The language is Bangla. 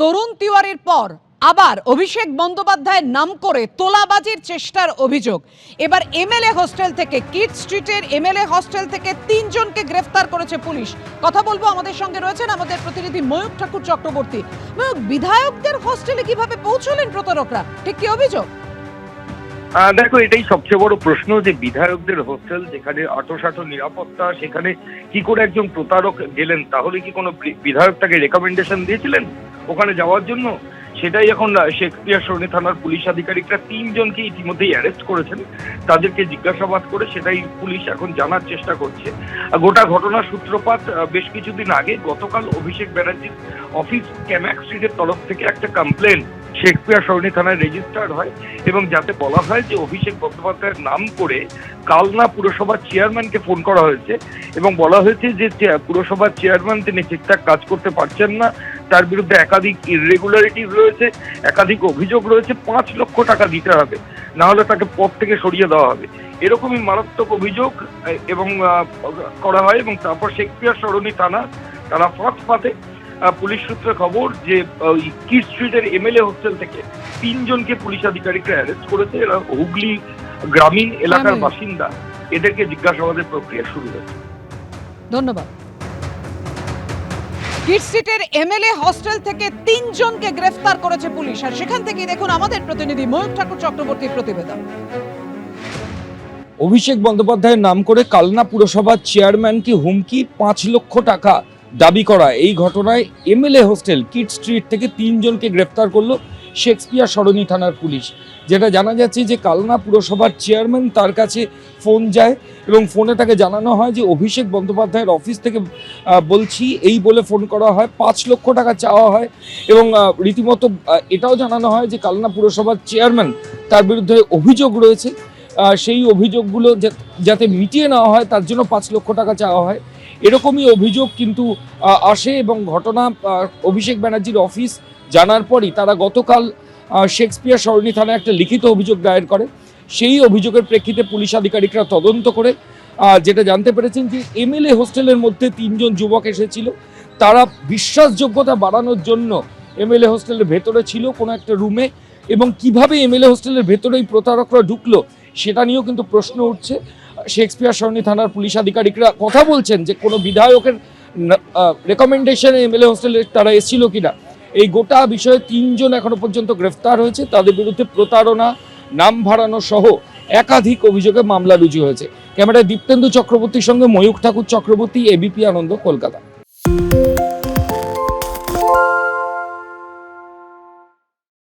তরুণ তিওয়ারির পর আবার অভিষেক বন্দ্যোপাধ্যায়ের নাম করে তোলাবাজির চেষ্টার অভিযোগ। এবার এমএলএ হোস্টেল থেকে কিড স্ট্রিটের এমএলএ হোস্টেল থেকে 3 জনকে গ্রেফতার করেছে পুলিশ। কথা বলবো, আমাদের সঙ্গে রয়েছেন আমাদের প্রতিনিধি ময়ূক ঠাকুর চক্রবর্তী। ময়ূক, বিধায়কদের হোস্টেলে কিভাবে পৌঁছলেন প্রতারকরা, ঠিক কি অভিযোগ? দেখো, এটাই সবচেয়ে বড় প্রশ্ন যে বিধায়কদের হোস্টেল যেখানে আঁটোসাঁটো নিরাপত্তা, সেখানে কি করে একজন প্রতারক গেলেন? তাহলে কি কোনো বিধায়ক তাকে রেকমেন্ডেশন দিয়েছিলেন ওখানে যাওয়ার জন্য? সেটাই এখন শেক্সপিয়ার সরণি থানার পুলিশ আধিকারিকরা 3 জনকে ইতিমধ্যেই অ্যারেস্ট করেছেন। তাদেরকে জিজ্ঞাসাবাদ করে সেটাই পুলিশ এখন জানার চেষ্টা করছে। গোটা ঘটনার সূত্রপাত বেশ কিছুদিন আগে। গতকাল অভিষেক ব্যানার্জির অফিস ক্যাম্যাক স্ট্রিটের তরফ থেকে একটা কমপ্লেন শেক্সপিয়ার সরণি থানায় রেজিস্টার্ড হয় এবং যাতে বলা হয় যে অভিষেক বন্দ্যোপাধ্যায়ের নাম করে কালনা পুরসভার চেয়ারম্যানকে ফোন করা হয়েছে এবং বলা হয়েছে যে পুরসভার চেয়ারম্যান তিনি ঠিকঠাক কাজ করতে পারছেন না, তার বিরুদ্ধে একাধিক ইররেগুলারিটিস রয়েছে, একাধিক অভিযোগ রয়েছে, 5 লক্ষ টাকা দিতে হবে, না হলে তাকে পদ থেকে সরিয়ে দেওয়া হবে। এরকমই মারাত্মক অভিযোগ এবং করা হয় এবং তারপর শেক্সপিয়ার সরণি থানা তারা ফাঁদে পুলিশ সূত্রে খবর যে কিড স্ট্রিটের এমএলএ হোস্টেল থেকে 3 জনকে পুলিশ আধিকারিকরা অ্যারেস্ট করেছে। এরা হুগলি গ্রামীণ এলাকার বাসিন্দা। এদেরকে জিজ্ঞাসাবাদের প্রক্রিয়া শুরু হয়েছে। ধন্যবাদ। কিড স্ট্রিটের এমএলএ হোস্টেল থেকে 3 জনকে গ্রেফতার করেছে পুলিশ, আর সেখান থেকে দেখুন আমাদের প্রতিনিধি ময়ূক ঠাকুর চক্রবর্তীর প্রতিবেদন। অভিষেক বন্দ্যোপাধ্যায়ের নাম করে কালনা পুরসভার চেয়ারম্যানকে হুমকি, 5 লক্ষ টাকা দাবি করা এই ঘটনায় এমএলএ হোস্টেল কিড স্ট্রিট থেকে 3 জনকে গ্রেফতার করলো শেক্সপিয়ার সরণি থানার পুলিশ। যেটা জানা যাচ্ছে যে কালনা পুরসভার চেয়ারম্যান, তার কাছে ফোন যায় এবং ফোনে তাকে জানানো হয় যে অভিষেক বন্দ্যোপাধ্যায়ের অফিস থেকে বলছি এই বলে ফোন করা হয়, 5 লক্ষ টাকা চাওয়া হয় এবং রীতিমতো এটাও জানানো হয় যে কালনা পুরসভার চেয়ারম্যান, তার বিরুদ্ধে অভিযোগ রয়েছে, সেই অভিযোগগুলো যাতে মিটিয়ে নেওয়া হয় তার জন্য 5 লক্ষ টাকা চাওয়া হয়। এরকমই অভিযোগ কিন্তু আসে এবং ঘটনা অভিষেক ব্যানার্জির অফিস জানার পরই তারা গতকাল শেক্সপিয়ার সরণি থানায় একটা লিখিত অভিযোগ দায়ের করে। সেই অভিযোগের প্রেক্ষিতে পুলিশ আধিকারিকরা তদন্ত করে যেটা জানতে পেরেছেন যে এমএলএ হোস্টেলের মধ্যে 3 জন যুবক এসেছিল। তারা বিশ্বাসযোগ্যতা বাড়ানোর জন্য এমএলএ হোস্টেলের ভেতরে ছিল কোনো একটা রুমে, এবং কিভাবে এমএলএ হোস্টেলের ভেতরেই প্রতারকরা ঢুকলো সেটা নিয়েও কিন্তু প্রশ্ন উঠছে। শেক্সপিয়ার সরণি থানার পুলিশ আধিকারিকরা কথা বলছেন যে কোনো বিধায়কের রেকমেন্ডেশনে এমএলএ হোস্টেলে তারা এসেছিল কিনা। এই গোটা বিষয়ে 3 জন এখনো পর্যন্ত গ্রেফতার হয়েছে। তাদের বিরুদ্ধে প্রতারণা, নাম ভাড়ানো সহ একাধিক অভিযোগে মামলা রুজু হয়েছে। ক্যামেরায় দীপ্তেন্দু চক্রবর্তীর সঙ্গে ময়ূক ঠাকুর চক্রবর্তী, এবিপি আনন্দ, কলকাতা।